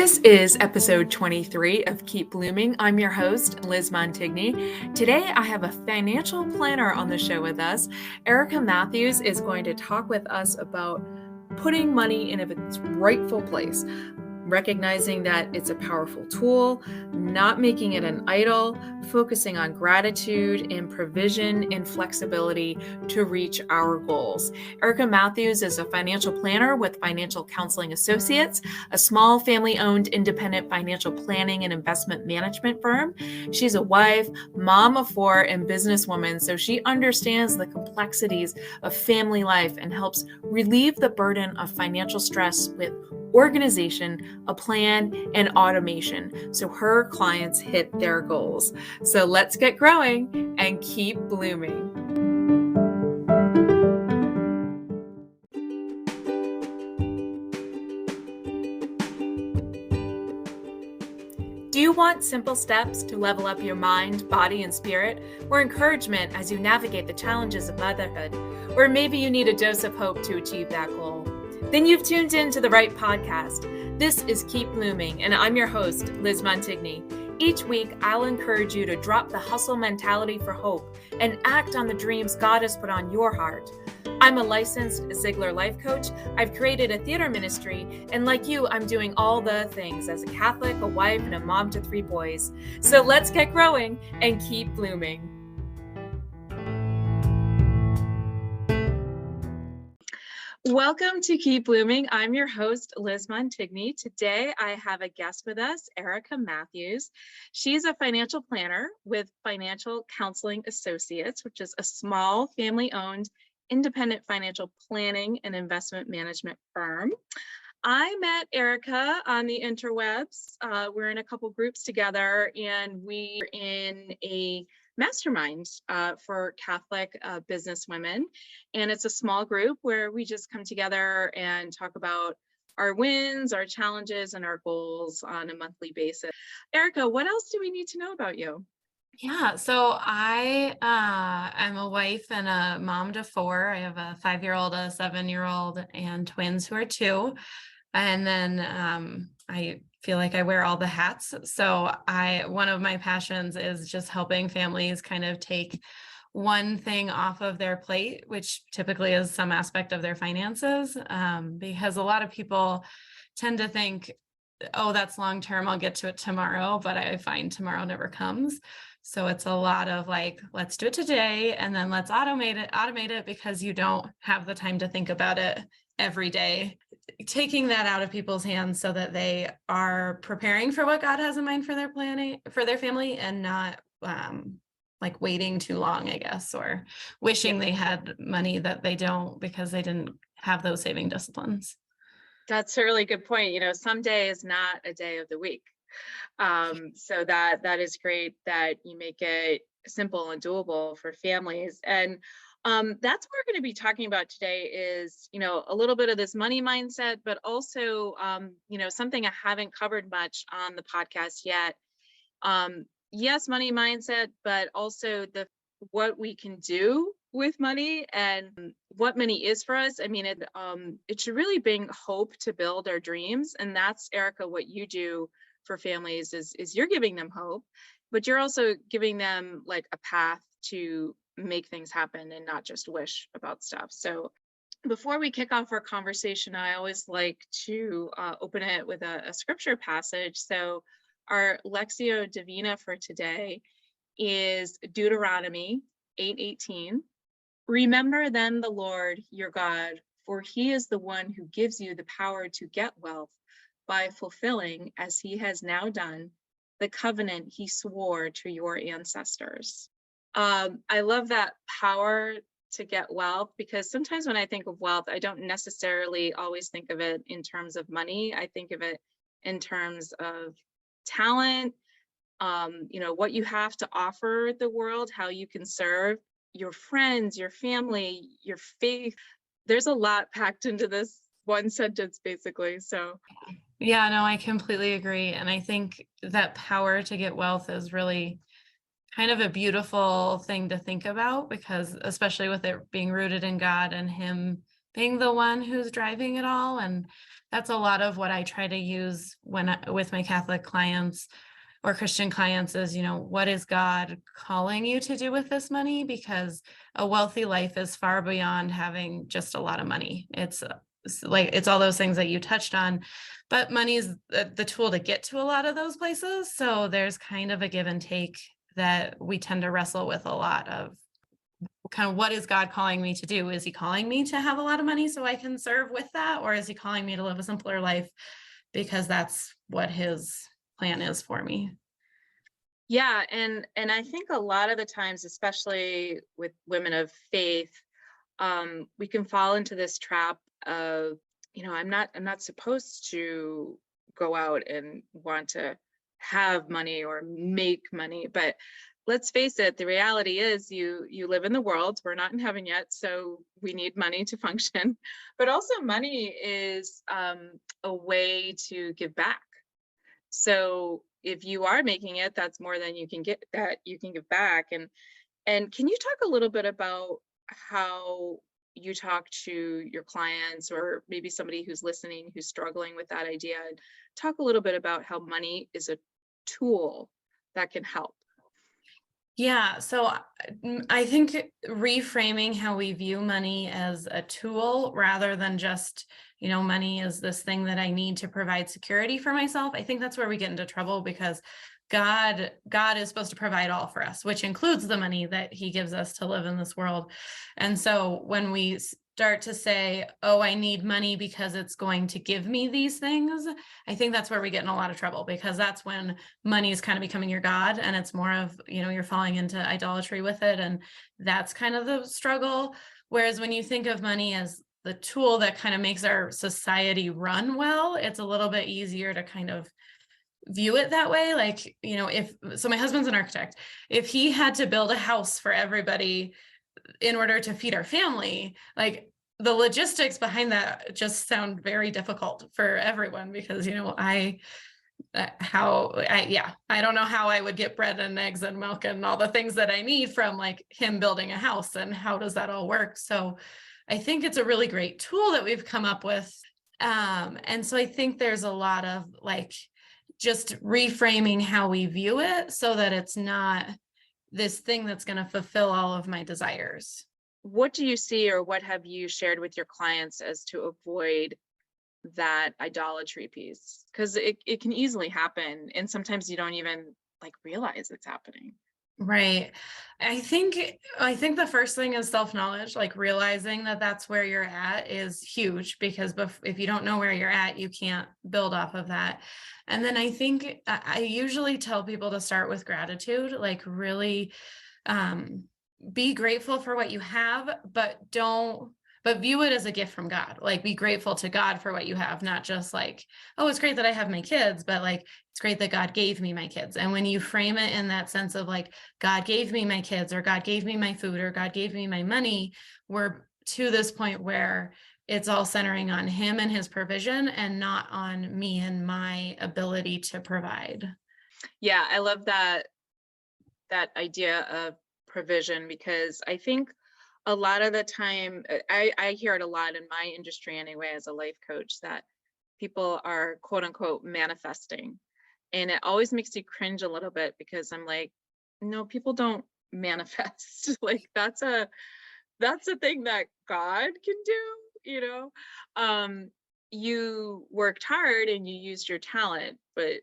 This is episode 23 of Keep Blooming. I'm your host, Liz Montigny. Today, I have a financial planner on the show with us. Erica Mathews is going to talk with us about putting money in its rightful place, recognizing that it's a powerful tool, not making it an idol, focusing on gratitude and provision and flexibility to reach our goals. Erica Mathews is a financial planner with Financial Counseling Associates, a small family-owned independent financial planning and investment management firm. She's a wife, mom of four, and businesswoman, so she understands the complexities of family life and helps relieve the burden of financial stress with organization, a plan, and automation so her clients hit their goals. So let's get growing and keep blooming. Do you want simple steps to level up your mind, body, and spirit, or encouragement as you navigate the challenges of motherhood? Or maybe you need a dose of hope to achieve that goal? Then you've tuned in to the right podcast. This is Keep Blooming, and I'm your host, Liz Montigny. Each week, I'll encourage you to drop the hustle mentality for hope and act on the dreams God has put on your heart. I'm a licensed Ziegler life coach. I've created a theater ministry, and like you, I'm doing all the things as a Catholic, a wife, and a mom to 3 boys. So let's get growing and keep blooming. Welcome to Keep Blooming. I'm your host, Liz Montigny. Today, I have a guest with us, Erica Mathews. She's a financial planner with Financial Counseling Associates, which is a small family-owned independent financial planning and investment management firm. I met Erica on the interwebs. We're in a couple groups together, and we're in a mastermind for Catholic business women. And it's a small group where we just come together and talk about our wins, our challenges, and our goals on a monthly basis. Erica, what else do we need to know about you? Yeah, so I am a wife and a mom to 4. I have a 5-year-old, a 7-year-old, and twins who are 2. And then I feel like I wear all the hats. So one of my passions is just helping families kind of take one thing off of their plate, which typically is some aspect of their finances, because a lot of people tend to think, oh, that's long term, I'll get to it tomorrow, but I find tomorrow never comes. So it's a lot of like, let's do it today, and then let's automate it because you don't have the time to think about it every day. Taking that out of people's hands so that they are preparing for what God has in mind for their planning, for their family, and not like waiting too long, I guess, or wishing they had money that they don't because they didn't have those saving disciplines. That's a really good point. Some day is not a day of the week. So that is great that you make it simple and doable for families. And that's what we're going to be talking about today is, a little bit of this money mindset, but also, something I haven't covered much on the podcast yet. Yes, money mindset, but also what we can do with money and what money is for us. I mean, it should really bring hope to build our dreams. And that's, Erica, what you do for families is you're giving them hope, but you're also giving them like a path to make things happen and not just wish about stuff. So before we kick off our conversation, I always like to open it with a scripture passage. So our Lectio Divina for today is Deuteronomy 8:18. Remember then the Lord your God, for he is the one who gives you the power to get wealth by fulfilling, as he has now done, the covenant he swore to your ancestors. I love that power to get wealth, because sometimes when I think of wealth, I don't necessarily always think of it in terms of money. I think of it in terms of talent, what you have to offer the world, how you can serve your friends, your family, your faith. There's a lot packed into this one sentence, basically. So yeah, no, I completely agree. And I think that power to get wealth is really kind of a beautiful thing to think about, because especially with it being rooted in God and him being the one who's driving it all. And that's a lot of what I try to use with my Catholic clients or Christian clients is, what is God calling you to do with this money? Because a wealthy life is far beyond having just a lot of money. It's all those things that you touched on, but money is the tool to get to a lot of those places. So there's kind of a give and take that we tend to wrestle with a lot of kind of, what is God calling me to do? Is he calling me to have a lot of money so I can serve with that? Or is he calling me to live a simpler life because that's what his plan is for me? Yeah, and I think a lot of the times, especially with women of faith, we can fall into this trap of, I'm not supposed to go out and want to have money or make money. But let's face it, the reality is you live in the world. We're not in heaven yet, so we need money to function. But also money is a way to give back. So if you are making it, that's more than you can get, that you can give back. And can you talk a little bit about how you talk to your clients, or maybe somebody who's listening who's struggling with that idea, and talk a little bit about how money is a tool that can help? Yeah, so I think reframing how we view money as a tool rather than just, money is this thing that I need to provide security for myself. I think that's where we get into trouble, because God is supposed to provide all for us, which includes the money that he gives us to live in this world. And so when we start to say, oh, I need money because it's going to give me these things, I think that's where we get in a lot of trouble, because that's when money is kind of becoming your God, and it's more of, you're falling into idolatry with it. And that's kind of the struggle. Whereas when you think of money as the tool that kind of makes our society run well, it's a little bit easier to kind of view it that way. Like, my husband's an architect. If he had to build a house for everybody in order to feed our family, like, the logistics behind that just sound very difficult for everyone, because, I don't know how I would get bread and eggs and milk and all the things that I need from like him building a house, and how does that all work? So I think it's a really great tool that we've come up with. And so I think there's a lot of like just reframing how we view it so that it's not this thing that's going to fulfill all of my desires. What do you see, or what have you shared with your clients as to avoid that idolatry piece? Because it can easily happen, and sometimes you don't even like realize it's happening. Right. I think the first thing is self-knowledge, like realizing that that's where you're at is huge, because if you don't know where you're at, you can't build off of that. And then I think I usually tell people to start with gratitude, like really be grateful for what you have, but view it as a gift from God. Like, be grateful to God for what you have, not just like, oh, it's great that I have my kids, but like, it's great that God gave me my kids. And when you frame it in that sense of like, God gave me my kids, or God gave me my food, or God gave me my money, we're to this point where it's all centering on him and his provision, and not on me and my ability to provide. Yeah, I love that idea of provision, because I think a lot of the time, I hear it a lot in my industry anyway, as a life coach, that people are quote unquote manifesting. And it always makes you cringe a little bit, because I'm like, no, people don't manifest. Like, that's a thing that God can do. You worked hard and you used your talent, but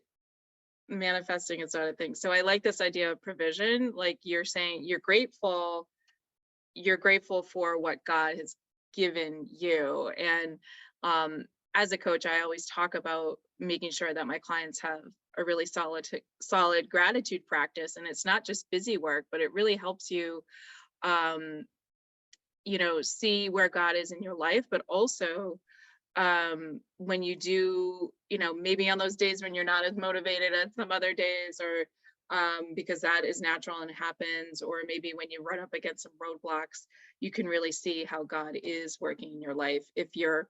manifesting is not a thing. So I like this idea of provision. Like you're saying, you're grateful for what God has given you. And as a coach, I always talk about making sure that my clients have a really solid gratitude practice. And it's not just busy work, but it really helps you um, see where God is in your life, but also when you do, maybe on those days when you're not as motivated as some other days, or because that is natural and happens, or maybe when you run up against some roadblocks, you can really see how God is working in your life if you're,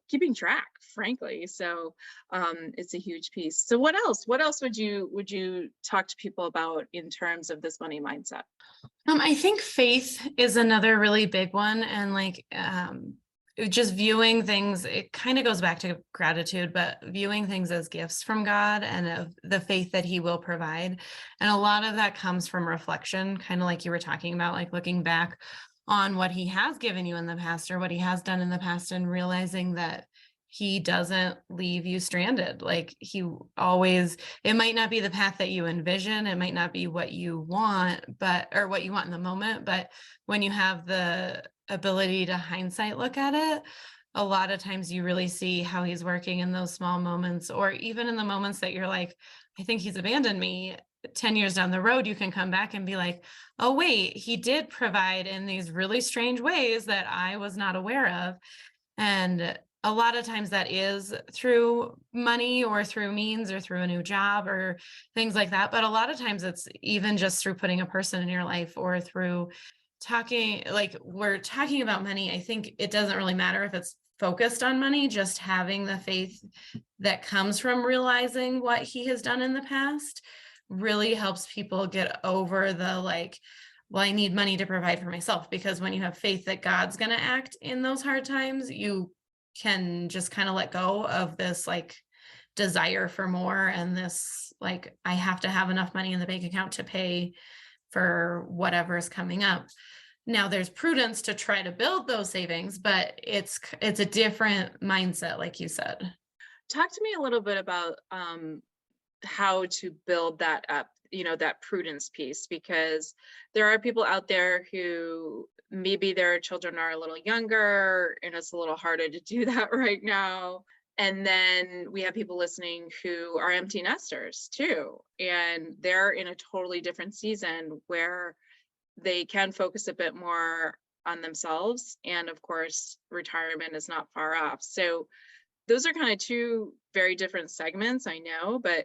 keeping track, frankly. So it's a huge piece. So what else would you talk to people about in terms of this money mindset? I think faith is another really big one. And like, just viewing things, it kind of goes back to gratitude, but viewing things as gifts from God and of the faith that he will provide. And a lot of that comes from reflection, kind of like you were talking about, like looking back on what he has given you in the past or what he has done in the past and realizing that he doesn't leave you stranded. Like he always, it might not be the path that you envision. It might not be what you want, or what you want in the moment. But when you have the ability to hindsight look at it, a lot of times you really see how he's working in those small moments, or even in the moments that you're like, I think he's abandoned me. 10 years down the road, you can come back and be like, oh, wait, he did provide in these really strange ways that I was not aware of. And a lot of times that is through money or through means or through a new job or things like that. But a lot of times it's even just through putting a person in your life or through talking, like we're talking about money. I think it doesn't really matter if it's focused on money, just having the faith that comes from realizing what he has done in the past really helps people get over the like, well, I need money to provide for myself. Because when you have faith that God's going to act in those hard times, you can just kind of let go of this like desire for more and this like, I have to have enough money in the bank account to pay for whatever is coming up. Now there's prudence to try to build those savings, but it's a different mindset, like you said. Talk to me a little bit about how to build that up, that prudence piece, because there are people out there who maybe their children are a little younger and it's a little harder to do that right now. And then we have people listening who are empty nesters too, and they're in a totally different season where they can focus a bit more on themselves. And of course, retirement is not far off. So those are kind of two very different segments, I know, but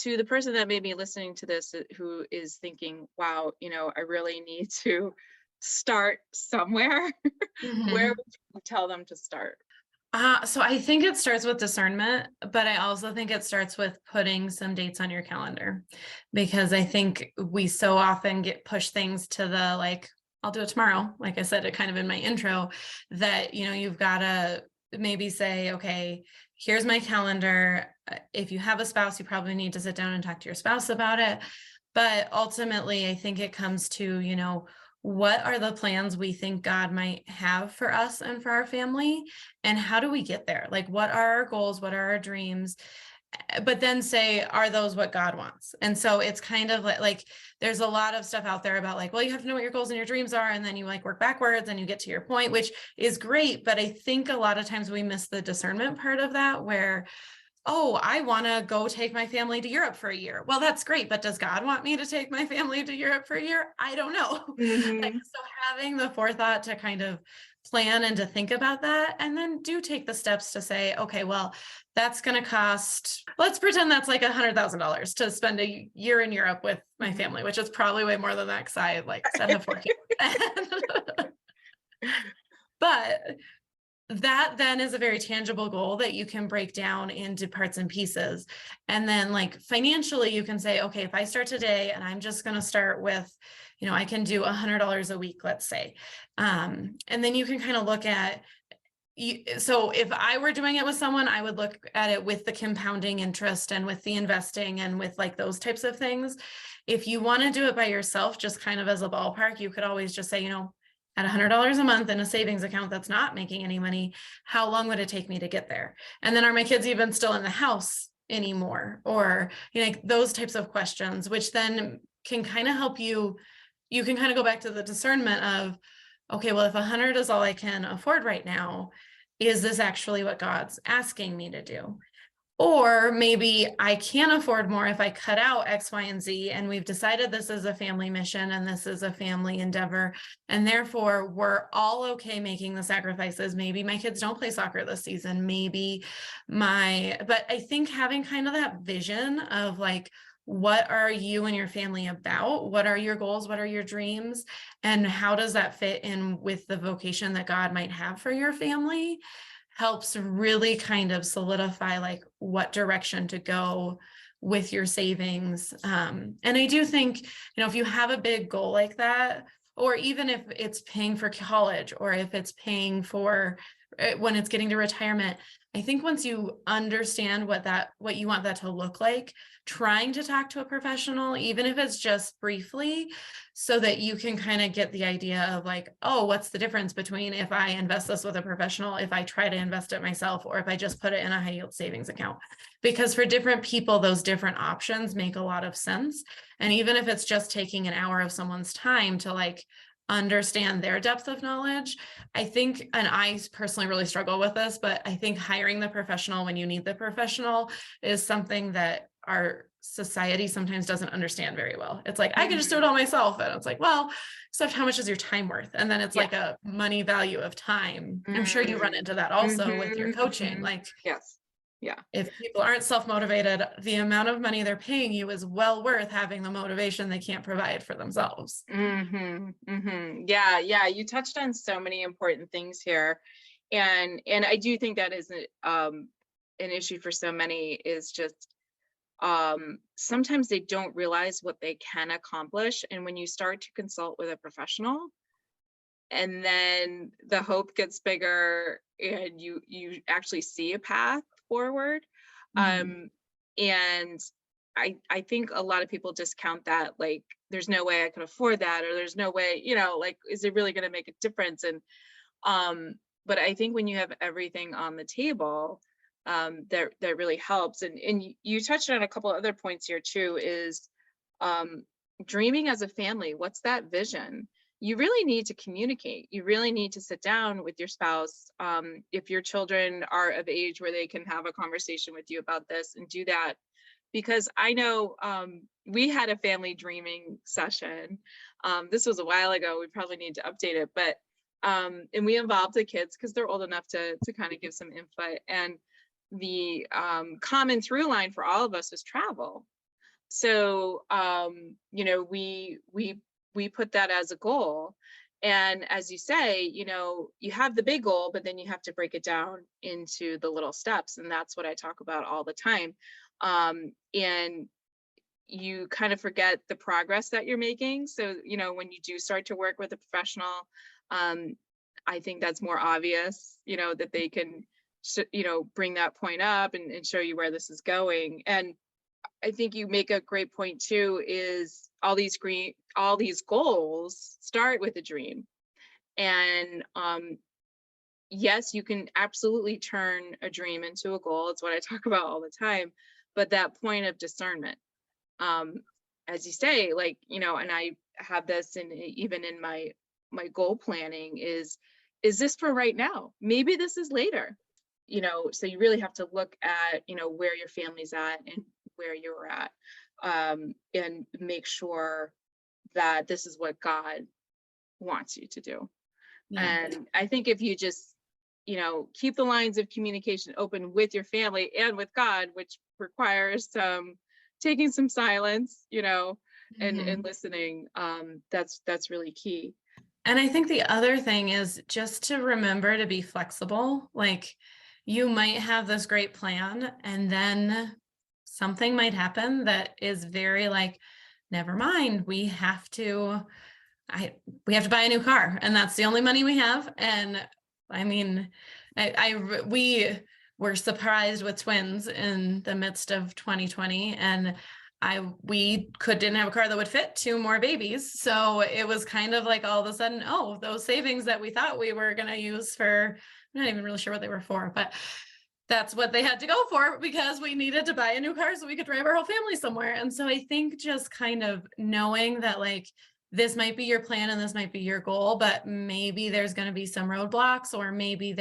to the person that may be listening to this who is thinking, wow, I really need to start somewhere, where would you tell them to start? So I think it starts with discernment, but I also think it starts with putting some dates on your calendar, because I think we so often get push things to the like, I'll do it tomorrow. Like I said, it kind of in my intro that, you've got to maybe say, okay, here's my calendar. If you have a spouse, you probably need to sit down and talk to your spouse about it. But ultimately, I think it comes to, what are the plans we think God might have for us and for our family? And how do we get there? Like, what are our goals? What are our dreams? But then say, are those what God wants? And so it's kind of like there's a lot of stuff out there about like, well, you have to know what your goals and your dreams are. And then you like work backwards and you get to your point, which is great. But I think a lot of times we miss the discernment part of that, where, oh, I want to go take my family to Europe for a year. Well, that's great. But does God want me to take my family to Europe for a year? I don't know. Like, so having the forethought to kind of plan and to think about that, and then do take the steps to say, okay, well, that's going to cost, let's pretend that's like $100,000 to spend a year in Europe with my family, which is probably way more than that because I like said have 4 kids. But that then is a very tangible goal that you can break down into parts and pieces. And then like financially, you can say, okay, if I start today and I'm just going to start with, I can do $100 a week, let's say. And then you can kind of look at, so if I were doing it with someone, I would look at it with the compounding interest and with the investing and with like those types of things. If you want to do it by yourself, just kind of as a ballpark, you could always just say, at $100 a month in a savings account that's not making any money, how long would it take me to get there? And then are my kids even still in the house anymore? Or, like those types of questions, which then can kind of help you can kind of go back to the discernment of, okay, well, if 100 is all I can afford right now, is this actually what God's asking me to do? Or maybe I can afford more if I cut out X, Y, and Z, and we've decided this is a family mission and this is a family endeavor, and therefore we're all okay making the sacrifices. Maybe my kids don't play soccer this season, but I think having kind of that vision of like, what are you and your family about? What are your goals? What are your dreams? And how does that fit in with the vocation that God might have for your family? Helps really kind of solidify like what direction to go with your savings. And I do think, if you have a big goal like that, or even if it's paying for college, or if it's paying for when it's getting to retirement. I think once you understand what you want that to look like, trying to talk to a professional, even if it's just briefly, so that you can kind of get the idea of like, oh, what's the difference between if I invest this with a professional, if I try to invest it myself, or if I just put it in a high yield savings account. Because for different people, those different options make a lot of sense. And even if it's just taking an hour of someone's time to like understand their depth of knowledge, I think, and I personally really struggle with this, but I think hiring the professional when you need the professional is something that our society sometimes doesn't understand very well. It's like, I can just do it all myself. And it's like, well, except how much is your time worth? And then it's Yeah. like a money value of time. I'm sure you run Mm. into that also with your Mhm, coaching. mhm. Like, Yes. Yeah. if people aren't self-motivated, the amount of money they're paying you is well worth having the motivation they can't provide for themselves. Yeah, yeah. You touched on so many important things here. And I do think that is an issue for so many, is just sometimes they don't realize what they can accomplish. And when you start to consult with a professional, and then the hope gets bigger and you actually see a path forward. Mhm. um and I think a lot of people discount that, like, there's no way I can afford that, or there's no way, like, is it really going to make a difference? And um but I think when you have everything on the table, that really helps. And you touched on a couple of other points here too, is um dreaming as a family. What's that vision? You really need to communicate. You really need to sit down with your spouse, if your children are of age where they can have a conversation with you about this, and do that. Because I know, we had a family dreaming session. This was a while ago. We probably need to update it, but and we involved the kids because they're old enough to kind of give some input. And the common through line for all of us was travel. So we put that as a goal. And as you say, you have the big goal, but then you have to break it down into the little steps. And that's what I talk about all the time. And you kind of forget the progress that you're making. So, when you do start to work with a professional, um, I think that's more obvious, that they can, bring that point up and show you where this is going. And I think you make a great point too, is all these goals start with a dream. And yes, you can absolutely turn a dream into a goal. It's what I talk about all the time. But that point of discernment, um, as you say, like, and I have this in even in my goal planning, is this for right now? Maybe this is later. So you really have to look at, where your family's at and where you're at, and make sure that this is what God wants you to do. Yeah. And I think if you just, keep the lines of communication open with your family and with God, which requires some taking some silence, and Mhm. listening, that's really key. And I think the other thing is just to remember to be flexible. Like, you might have this great plan and then something might happen that is very like, never mind, I we have to buy a new car and that's the only money we have. And I mean, we were surprised with twins in the midst of 2020, and we didn't have a car that would fit two more babies. So it was kind of like all of a sudden, oh, those savings that we thought we were going to use for, I'm not even really sure what they were for, but that's what they had to go for because we needed to buy a new car so we could drive our whole family somewhere. And so I think just kind of knowing that like this might be your plan and this might be your goal, but maybe there's going to be some roadblocks, or maybe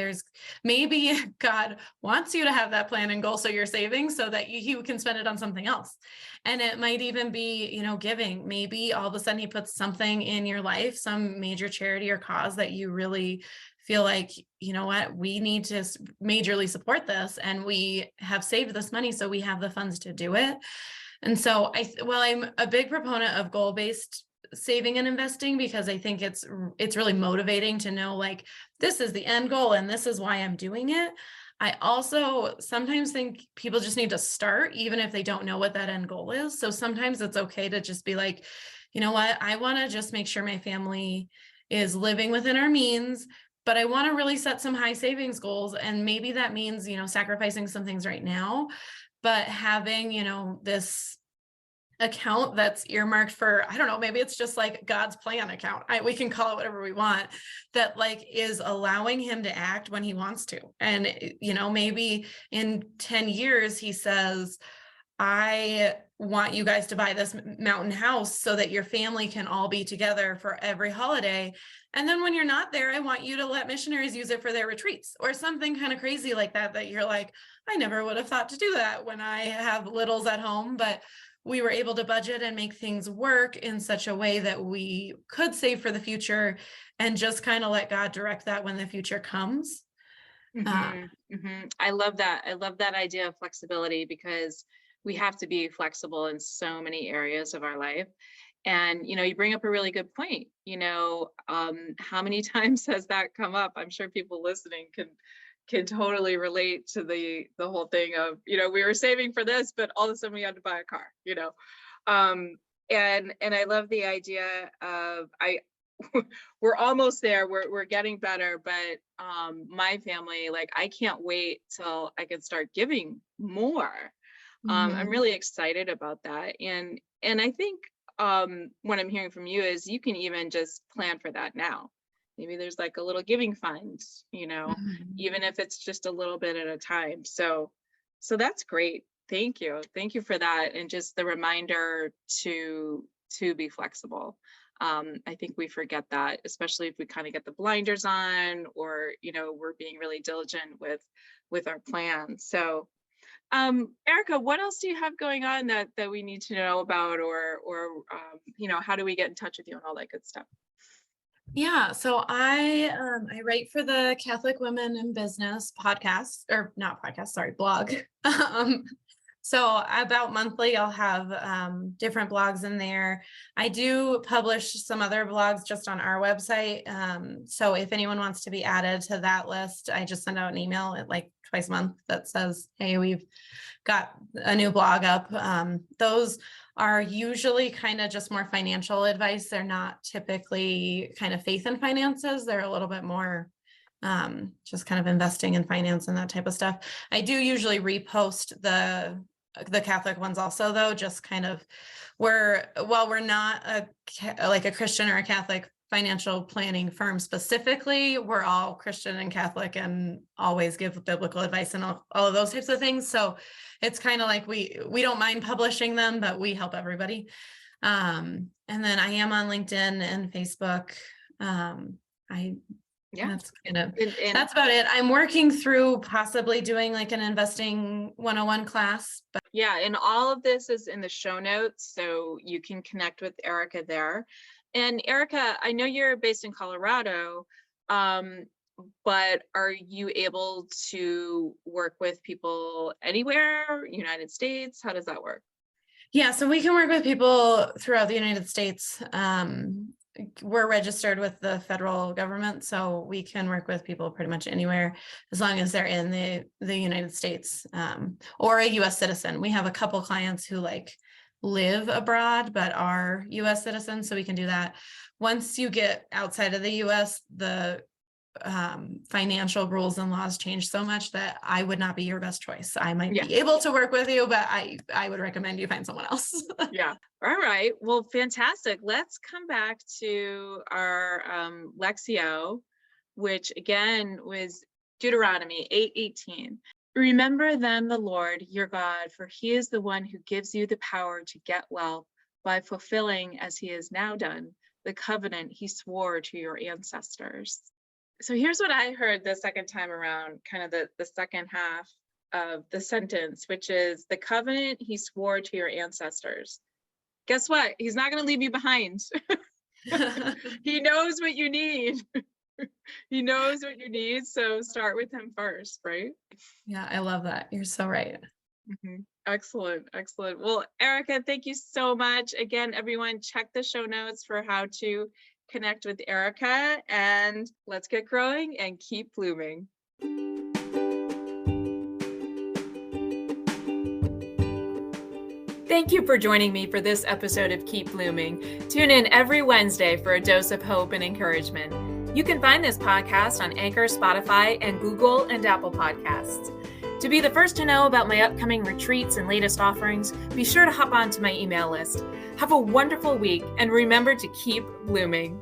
God wants you to have that plan and goal so you're saving so that you can spend it on something else. And it might even be, giving. Maybe all of a sudden he puts something in your life, some major charity or cause that you really feel like, you know what, we need to majorly support this, and we have saved this money, so we have the funds to do it. And so I'm a big proponent of goal-based saving and investing because I think it's really motivating to know like this is the end goal and this is why I'm doing it. I also sometimes think people just need to start even if they don't know what that end goal is. So sometimes it's okay to just be like, you know what, I want to just make sure my family is living within our means, but I want to really set some high savings goals. And maybe that means, sacrificing some things right now, but having, this account that's earmarked for, I don't know, maybe it's just like God's plan account. We can call it whatever we want, that like is allowing him to act when he wants to. And, maybe in 10 years, he says, I want you guys to buy this mountain house so that your family can all be together for every holiday. And then when you're not there, I want you to let missionaries use it for their retreats or something kind of crazy like that, that you're like, I never would have thought to do that when I have littles at home, but we were able to budget and make things work in such a way that we could save for the future and just kind of let God direct that when the future comes. I love that. I love that idea of flexibility, because we have to be flexible in so many areas of our life. And, you bring up a really good point. How many times has that come up? I'm sure people listening can totally relate to the whole thing of, we were saving for this, but all of a sudden we had to buy a car, and I love the idea of, we're almost there. We're getting better, but my family, like, I can't wait till I can start giving more. I'm really excited about that. And I think what I'm hearing from you is you can even just plan for that now. Maybe there's like a little giving fund, even if it's just a little bit at a time. So that's great. Thank you. Thank you for that. And just the reminder to be flexible. I think we forget that, especially if we kind of get the blinders on, or, we're being really diligent with our plans. So, Erica, what else do you have going on that we need to know about, or how do we get in touch with you and all that good stuff? Yeah, so I write for the Catholic Women in Business podcast, or not podcast, sorry, blog. So about monthly, I'll have different blogs in there. I do publish some other blogs just on our website. So if anyone wants to be added to that list, I just send out an email like twice a month that says, hey, we've got a new blog up. Those are usually kind of just more financial advice. They're not typically kind of faith and finances. They're a little bit more just kind of investing in finance and that type of stuff. I do usually repost the Catholic ones also, though, just kind of while we're not like a Christian or a Catholic financial planning firm specifically, we're all Christian and Catholic and always give biblical advice and all of those types of things. So it's kind of like we don't mind publishing them, but we help everybody. And then I am on LinkedIn and Facebook. That's kind of, that's about it. I'm working through possibly doing like an investing 101 class. But yeah, and all of this is in the show notes, so you can connect with Erica there. And Erica, I know you're based in Colorado, but are you able to work with people anywhere, United States? How does that work? Yeah, so we can work with people throughout the United States. We're registered with the federal government, so we can work with people pretty much anywhere as long as they're in the United States or a U.S. citizen. We have a couple clients who like live abroad but are U.S. citizens, so we can do that. Once you get outside of the U.S., the financial rules and laws change so much that I would not be your best choice. I might be able to work with you, but I would recommend you find someone else. Yeah. All right. Well, fantastic. Let's come back to our Lectio, which again was Deuteronomy 8:18. Remember then the Lord your God, for he is the one who gives you the power to get wealth by fulfilling, as he has now done, the covenant he swore to your ancestors. So here's what I heard the second time around, kind of the second half of the sentence, which is the covenant he swore to your ancestors. Guess what? He's not going to leave you behind. He knows what you need. He knows what you need. So start with him first, right? Yeah, I love that. You're so right. Excellent. Excellent. Well, Erica, thank you so much. Again, everyone, check the show notes for how to connect with Erica, and let's get growing and keep blooming. Thank you for joining me for this episode of Keep Blooming. Tune in every Wednesday for a dose of hope and encouragement. You can find this podcast on Anchor, Spotify, and Google and Apple Podcasts. To be the first to know about my upcoming retreats and latest offerings, be sure to hop onto my email list. Have a wonderful week, and remember to keep blooming.